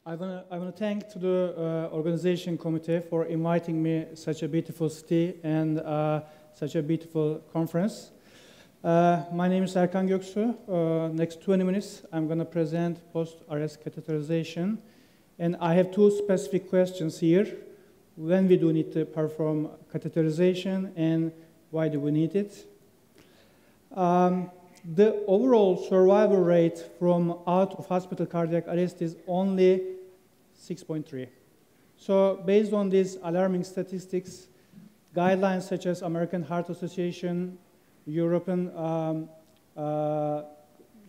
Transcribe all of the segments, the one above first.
I wanna thank to the organization committee for inviting me such a beautiful city and such a beautiful conference. My name is Erkan Goksu. Next 20 minutes, I'm going to present post-arrest catheterization. And I have two specific questions here. When we do need to perform catheterization and why do we need it? The overall survival rate from out-of-hospital cardiac arrest is only 6.3. So based on these alarming statistics, guidelines such as American Heart Association, European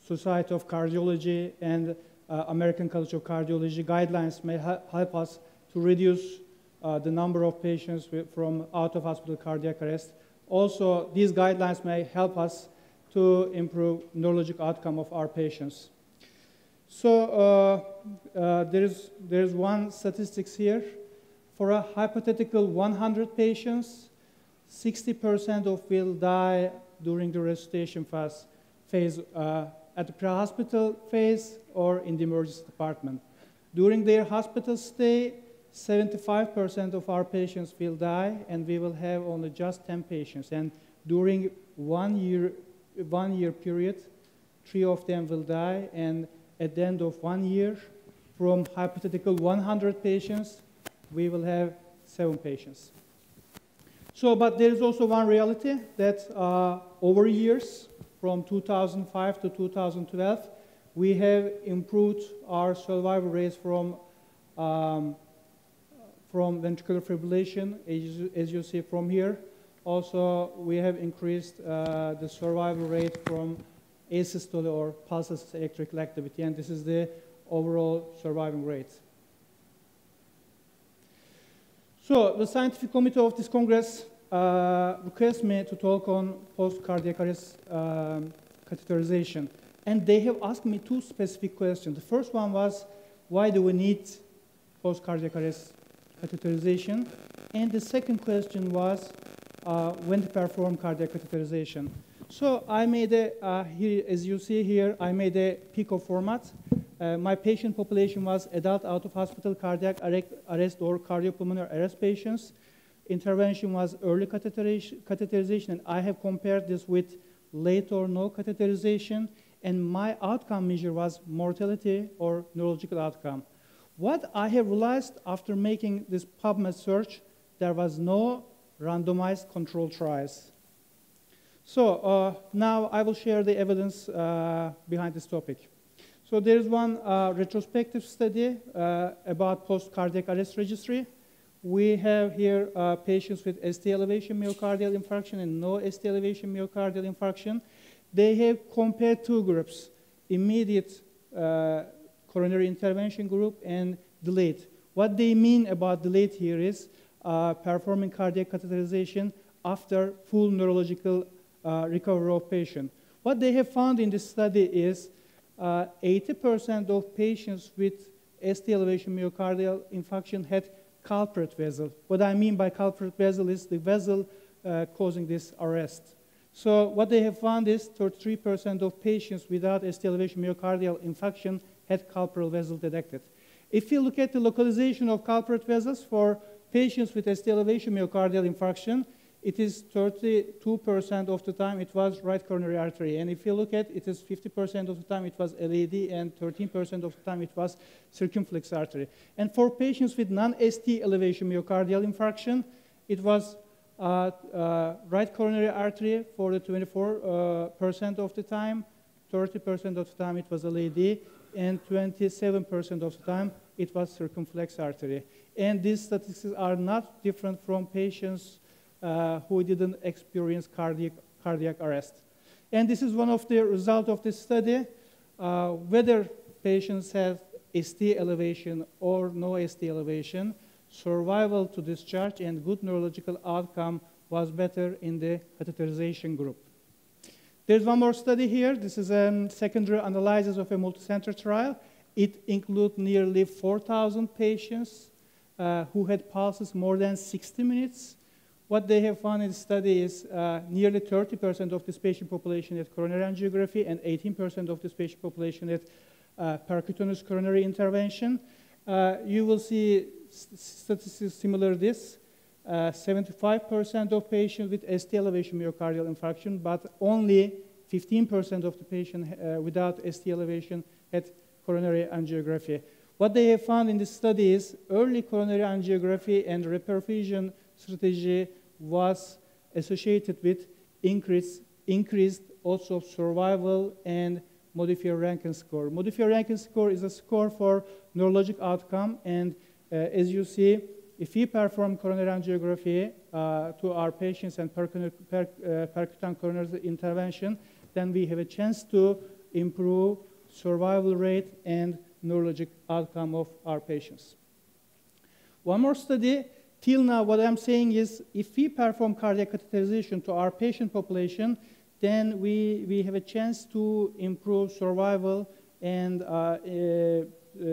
Society of Cardiology, and American College of Cardiology guidelines may help us to reduce the number of patients from out-of-hospital cardiac arrest. Also, these guidelines may help us to improve neurologic outcome of our patients. So there's one statistics here. For a hypothetical 100 patients, 60% of will die during the resuscitation phase at the pre-hospital phase or in the emergency department. During their hospital stay, 75% of our patients will die, and we will have only just 10 patients. And during one year period, 3 of them will die, and at the end of 1 year, from hypothetical 100 patients, we will have 7 patients. So, but there is also one reality that over years, from 2005 to 2012, we have improved our survival rates from ventricular fibrillation, as you see from here. Also, we have increased the survival rate from asystole or pulseless electrical activity, and this is the overall surviving rate. So, the scientific committee of this Congress requests me to talk on post-cardiac arrest catheterization. And they have asked me two specific questions. The first one was, why do we need post-cardiac arrest catheterization? And the second question was, when to perform cardiac catheterization. So I made here, as you see here, I made a PICO format. My patient population was adult out-of-hospital cardiac arrest or cardiopulmonary arrest patients. Intervention was early catheterization, and I have compared this with late or no catheterization, and my outcome measure was mortality or neurological outcome. What I have realized after making this PubMed search, there was no randomized control trials. So now I will share the evidence behind this topic. So there is one retrospective study about post-cardiac arrest registry. We have here patients with ST elevation myocardial infarction and no ST elevation myocardial infarction. They have compared two groups, immediate coronary intervention group and delayed. What they mean about delayed here is performing cardiac catheterization after full neurological recovery of patient. What they have found in this study is 80% of patients with ST elevation myocardial infarction had culprit vessel. What I mean by culprit vessel is the vessel causing this arrest. So what they have found is 33% of patients without ST elevation myocardial infarction had culprit vessel detected. If you look at the localization of culprit vessels for patients with ST elevation myocardial infarction, it is 32% of the time it was right coronary artery. And if you look at it is 50% of the time it was LAD, and 13% of the time it was circumflex artery. And for patients with non-ST elevation myocardial infarction, it was right coronary artery for the 24% of the time, 30% of the time it was LAD, and 27% of the time it was circumflex artery. And these statistics are not different from patients who didn't experience cardiac arrest. And this is one of the results of this study, whether patients have ST elevation or no ST elevation, survival to discharge and good neurological outcome was better in the catheterization group. There's one more study here. This is a secondary analysis of a multicenter trial. It includes nearly 4,000 patients who had pulses more than 60 minutes. What they have found in the study is nearly 30% of this patient population had coronary angiography and 18% of this patient population had percutaneous coronary intervention. You will see statistics similar to this. 75% of patients with ST elevation myocardial infarction, but only 15% of the patients without ST elevation had coronary angiography. What they have found in this study is early coronary angiography and reperfusion strategy was associated with increased odds of survival and Modifier-Rankin score. Modifier-Rankin score is a score for neurologic outcome, and as you see, if we perform coronary angiography to our patients and percutaneous coronary intervention, then we have a chance to improve survival rate and neurologic outcome of our patients. One more study. Till now, what I'm saying is, if we perform cardiac catheterization to our patient population, then we have a chance to improve survival and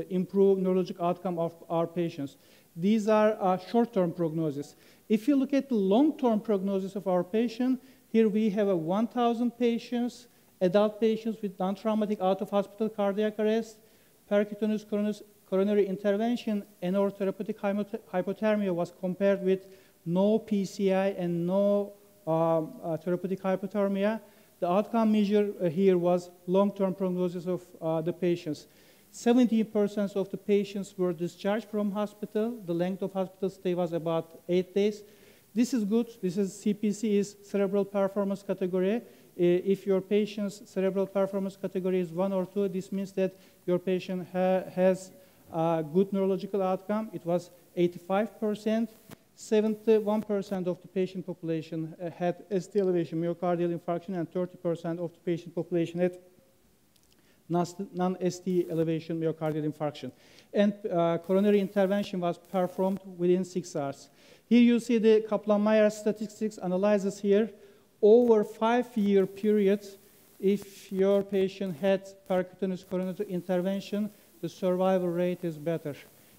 improve neurologic outcome of our patients. These are short-term prognosis. If you look at the long-term prognosis of our patient, here we have 1,000 patients, adult patients with non-traumatic out-of-hospital cardiac arrest, percutaneous coronary intervention, and or therapeutic hypothermia was compared with no PCI and no therapeutic hypothermia. The outcome measure here was long-term prognosis of the patients. 70% of the patients were discharged from hospital. The length of hospital stay was about 8 days. This is good. This is CPC is cerebral performance category. If your patient's cerebral performance category is 1 or 2, this means that your patient has good neurological outcome. It was 85%. 71% of the patient population had ST elevation myocardial infarction, and 30% of the patient population had non-ST elevation myocardial infarction. And coronary intervention was performed within 6 hours. Here you see the Kaplan-Meier statistics analysis here. Over 5-year period, if your patient had percutaneous coronary intervention, the survival rate is better.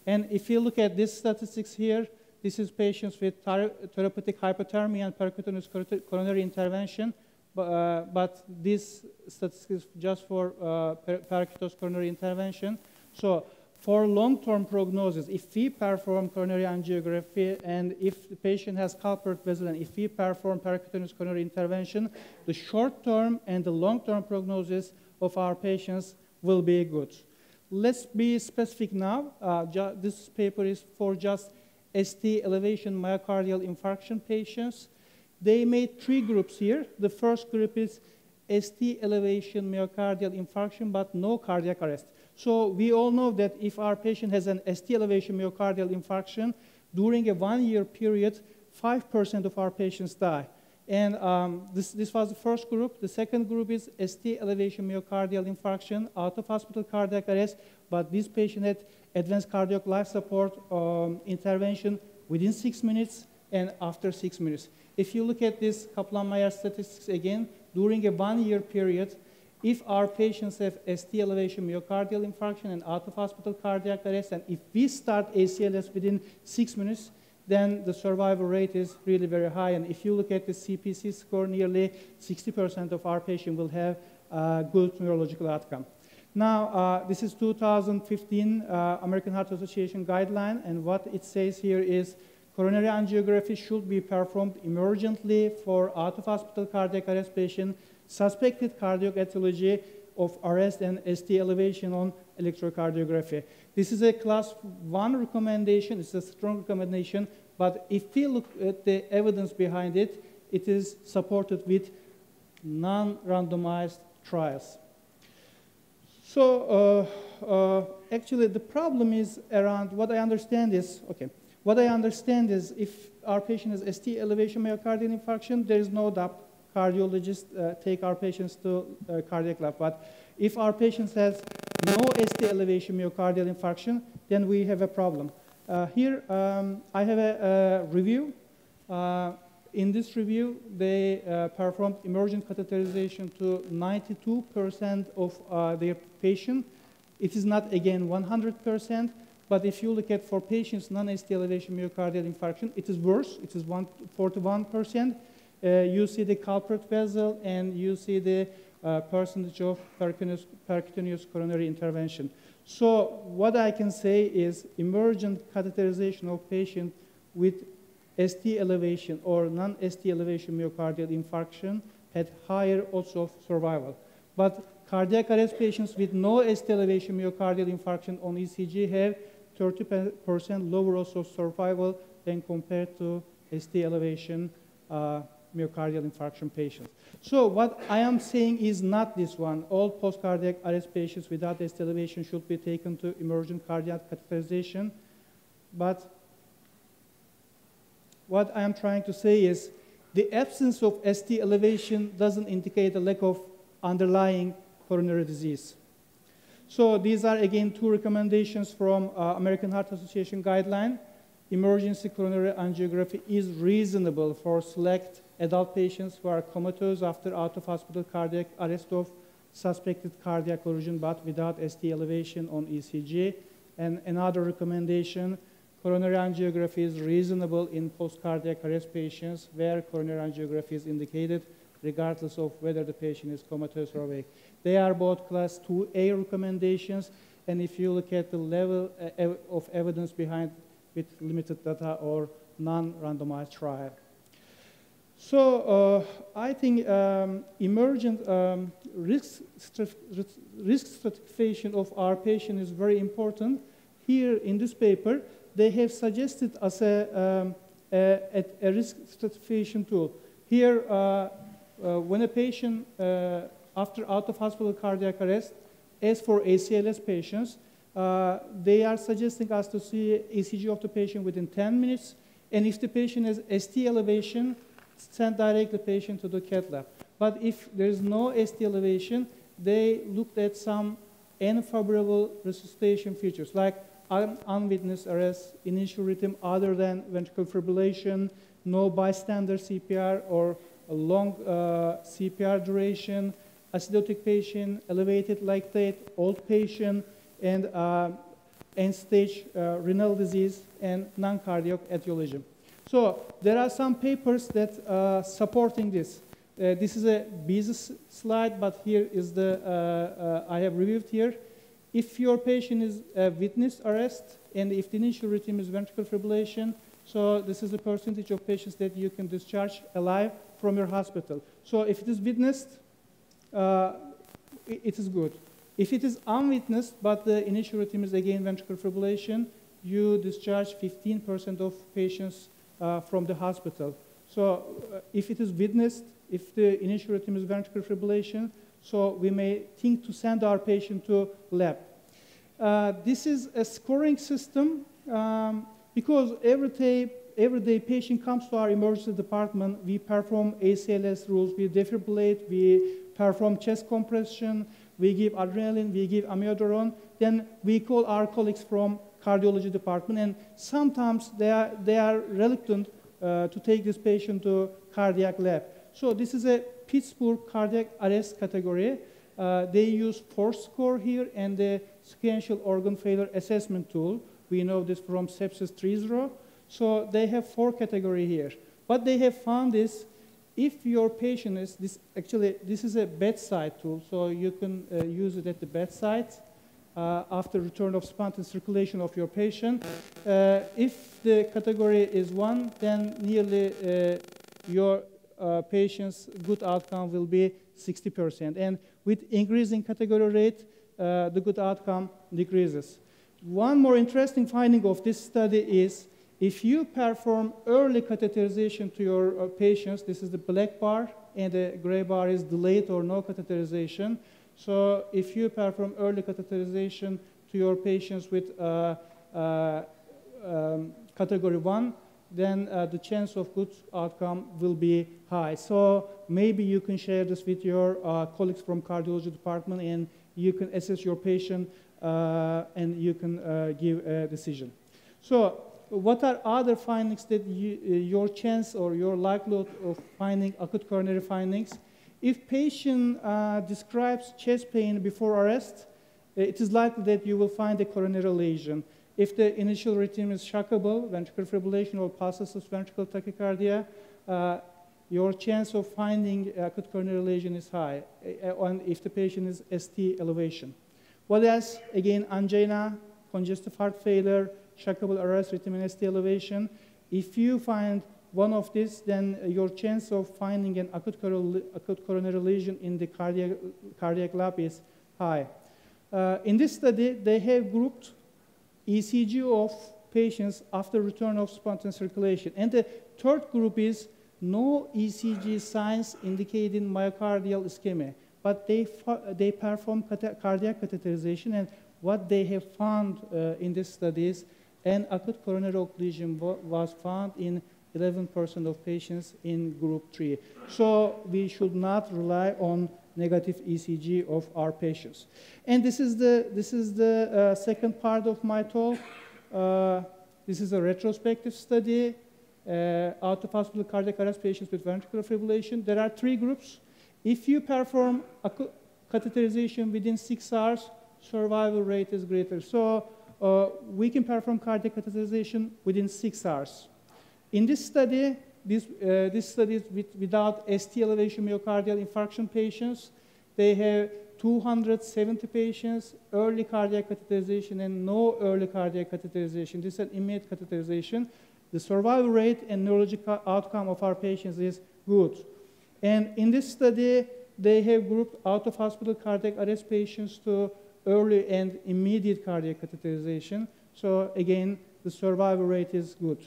And if you look at these statistics here, this is patients with therapeutic hypothermia and percutaneous coronary intervention, but this statistics is just for percutaneous coronary intervention. So for long-term prognosis, if we perform coronary angiography and if the patient has culprit vessel and if we perform percutaneous coronary intervention, the short-term and the long-term prognosis of our patients will be good. Let's be specific now. This paper is for just ST elevation myocardial infarction patients. They made 3 groups here. The first group is ST elevation myocardial infarction but no cardiac arrest. So we all know that if our patient has an ST elevation myocardial infarction, during a 1-year period, 5% of our patients die. And this was the first group. The second group is ST elevation myocardial infarction, out-of-hospital cardiac arrest, but this patient had advanced cardiac life support intervention within 6 minutes and after 6 minutes. If you look at this Kaplan-Meier statistics again, during a 1-year period, if our patients have ST elevation myocardial infarction and out-of-hospital cardiac arrest, and if we start ACLS within 6 minutes, then the survival rate is really very high. And if you look at the CPC score, nearly 60% of our patients will have good neurological outcome. Now, this is 2015 American Heart Association guideline, and what it says here is coronary angiography should be performed emergently for out-of-hospital cardiac arrest patient, suspected cardiac etiology of arrest and ST elevation on electrocardiography. This is a class 1 recommendation. It's a strong recommendation, but if we look at the evidence behind it, it is supported with non-randomized trials. So actually the problem is around what I understand is, if our patient has ST elevation myocardial infarction, there is no doubt cardiologists take our patients to cardiac lab. But if our patient has no ST elevation myocardial infarction, then we have a problem. Here I have a review. In this review, they performed emergent catheterization to 92% of their patients. It is not, again, 100%, but if you look at for patients non-ST elevation myocardial infarction, it is worse. It is 41%. You see the culprit vessel, and you see the percentage of percutaneous coronary intervention. So what I can say is emergent catheterization of patient with ST elevation or non-ST elevation myocardial infarction had higher odds of survival. But cardiac arrest patients with no ST elevation myocardial infarction on ECG have 30% lower odds of survival than compared to ST elevation myocardial infarction patients. So what I am saying is not this one. All post-cardiac arrest patients without ST elevation should be taken to emergent cardiac catheterization. But what I am trying to say is the absence of ST elevation doesn't indicate a lack of underlying coronary disease. So these are, again, two recommendations from American Heart Association guideline. Emergency coronary angiography is reasonable for select adult patients who are comatose after out-of-hospital cardiac arrest of suspected cardiac origin but without ST elevation on ECG. And another recommendation, coronary angiography is reasonable in post-cardiac arrest patients where coronary angiography is indicated regardless of whether the patient is comatose or awake. They are both class 2A recommendations, and if you look at the level of evidence behind with limited data or non-randomized trial. So I think emergent risk stratification of our patient is very important. Here in this paper, they have suggested us a risk stratification tool. Here, when a patient, after out-of-hospital cardiac arrest, as for ACLS patients, they are suggesting us to see ECG of the patient within 10 minutes. And if the patient has ST elevation, send directly the patient to the cath lab. But if there is no ST elevation, they looked at some unfavorable resuscitation features, like unwitnessed arrest, initial rhythm other than ventricular fibrillation, no bystander CPR or a long CPR duration, acidotic patient, elevated lactate, old patient, and end-stage renal disease and non-cardiac etiology. So there are some papers that supporting this. This is a busy slide, but here is the I have reviewed here. If your patient is witnessed arrest and if the initial rhythm is ventricular fibrillation, so this is the percentage of patients that you can discharge alive from your hospital. So if it is witnessed, it is good. If it is unwitnessed, but the initial rhythm is again ventricular fibrillation, you discharge 15% of patients from the hospital. So if it is witnessed, if the initial rhythm is ventricular fibrillation, so we may think to send our patient to lab. This is a scoring system because every day patient comes to our emergency department, we perform ACLS rules, we defibrillate, we perform chest compression, we give adrenaline, we give amiodarone, then we call our colleagues from cardiology department, and sometimes they are reluctant to take this patient to cardiac lab. So this is a Pittsburgh cardiac arrest category. They use force score here and the sequential organ failure assessment tool. We know this from sepsis 3.0. So they have 4 categories here. What they have found is if your patient is, this is a bedside tool, so you can use it at the bedside after return of spontaneous circulation of your patient. If the category is 1, then nearly your patient's good outcome will be 60%. And with increasing category rate, the good outcome decreases. One more interesting finding of this study is if you perform early catheterization to your patients, this is the black bar, and the gray bar is delayed or no catheterization. So if you perform early catheterization to your patients with category 1, then the chance of good outcome will be high. So maybe you can share this with your colleagues from cardiology department, and you can assess your patient and you can give a decision. So what are other findings that your chance or your likelihood of finding acute coronary findings? If patient describes chest pain before arrest, it is likely that you will find a coronary lesion. If the initial rhythm is shockable, ventricular fibrillation or pulsated ventricular tachycardia, your chance of finding acute coronary lesion is high, and if the patient is ST elevation. What else? Again, angina, congestive heart failure, shockable arrest, rhythm, and ST elevation. If you find one of these, then your chance of finding an acute coronary lesion in the cardiac lab is high. In this study, they have grouped ECG of patients after return of spontaneous circulation. And the third group is no ECG signs indicating myocardial ischemia, but they perform cardiac catheterization, and what they have found in this studies, an acute coronary occlusion was found in 11% of patients in group 3. So we should not rely on negative ECG of our patients. And this is the second part of my talk. This is a retrospective study, out of hospital cardiac arrest patients with ventricular fibrillation. There are 3 groups. If you perform catheterization within 6 hours, survival rate is greater. So we can perform cardiac catheterization within 6 hours. In this study, this study is without ST elevation myocardial infarction patients. They have 270 patients, early cardiac catheterization and no early cardiac catheterization. This is an immediate catheterization. The survival rate and neurological outcome of our patients is good. And in this study, they have grouped out-of-hospital cardiac arrest patients to early and immediate cardiac catheterization. So again, the survival rate is good.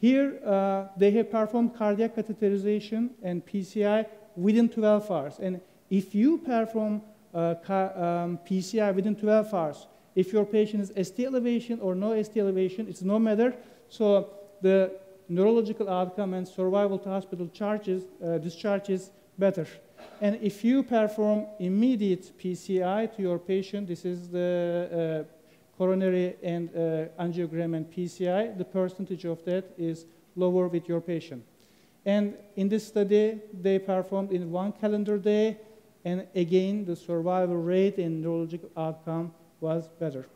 Here, they have performed cardiac catheterization and PCI within 12 hours. And if you perform PCI within 12 hours, if your patient is ST elevation or no ST elevation, it's no matter. So the neurological outcome and survival to hospital discharge is better. And if you perform immediate PCI to your patient, this is the coronary and angiogram and PCI, the percentage of that is lower with your patient. And in this study, they performed in 1 calendar day, and again, the survival rate and neurological outcome was better.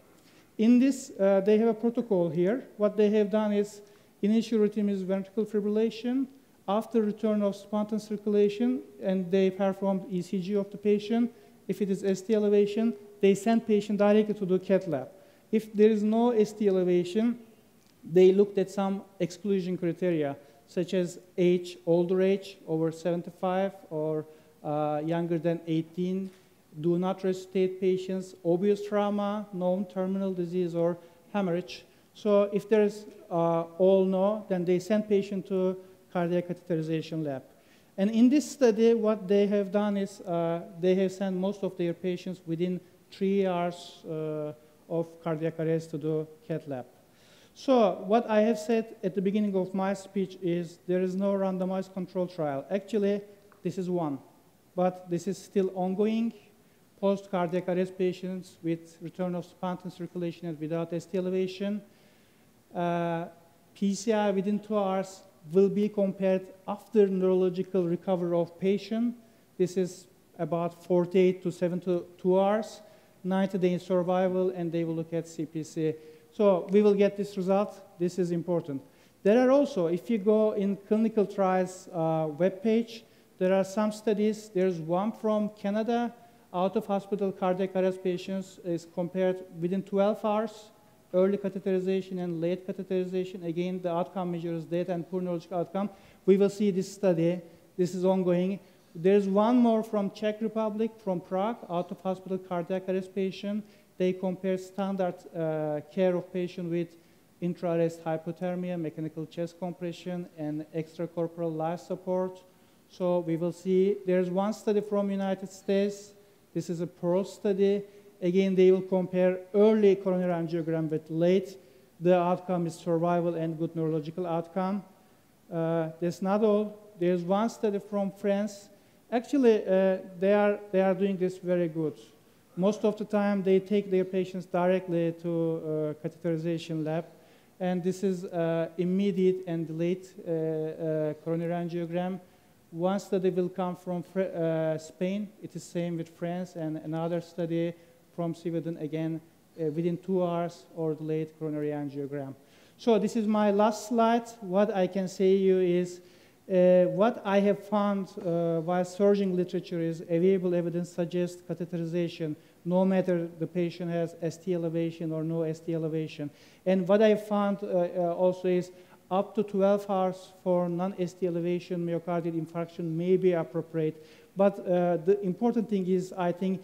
In this, they have a protocol here. What they have done is initial rhythm is ventricular fibrillation. After return of spontaneous circulation, and they performed ECG of the patient. If it is ST elevation, they send patient directly to the Cath lab. If there is no ST elevation, they looked at some exclusion criteria, such as age, older age, over 75, or younger than 18, do not resuscitate patients, obvious trauma, known terminal disease, or hemorrhage. So if there is all no, then they send patient to cardiac catheterization lab. And in this study, what they have done is they have sent most of their patients within 3 hours of cardiac arrest to the Cath lab. So what I have said at the beginning of my speech is there is no randomized control trial. Actually, this is one, but this is still ongoing. Post-cardiac arrest patients with return of spontaneous circulation and without ST elevation. PCI within 2 hours will be compared after neurological recovery of patient. This is about 48 to 72 hours, 90-day survival, and they will look at CPC. So we will get this result. This is important. There are also, if you go in clinical trials webpage, there are some studies. There's one from Canada, out-of-hospital cardiac arrest patients is compared within 12 hours, early catheterization and late catheterization. Again, the outcome measures data and poor neurological outcome. We will see this study. This is ongoing. There's one more from Czech Republic, from Prague, out-of-hospital cardiac arrest patient. They compare standard care of patient with intra-arrest hypothermia, mechanical chest compression, and extracorporeal life support. So we will see. There's one study from United States. This is a PRO study. Again, they will compare early coronary angiogram with late. The outcome is survival and good neurological outcome. That's not all. There's one study from France. Actually, they are doing this very good. Most of the time, they take their patients directly to catheterization lab. And this is immediate and late coronary angiogram. One study will come from Spain. It is same with France, and another study from Sweden, again, within 2 hours or the late coronary angiogram. So this is my last slide. What I can say to you is What I have found while searching literature is available evidence suggests catheterization, no matter the patient has ST elevation or no ST elevation. And what I found also is up to 12 hours for non-ST elevation myocardial infarction may be appropriate. But the important thing is, I think,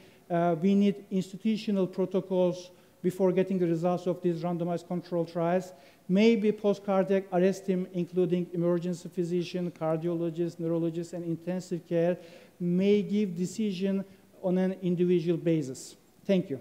we need institutional protocols before getting the results of these randomized control trials. Maybe post-cardiac arrest team, including emergency physician, cardiologist, neurologist, and intensive care, may give decision on an individual basis. Thank you.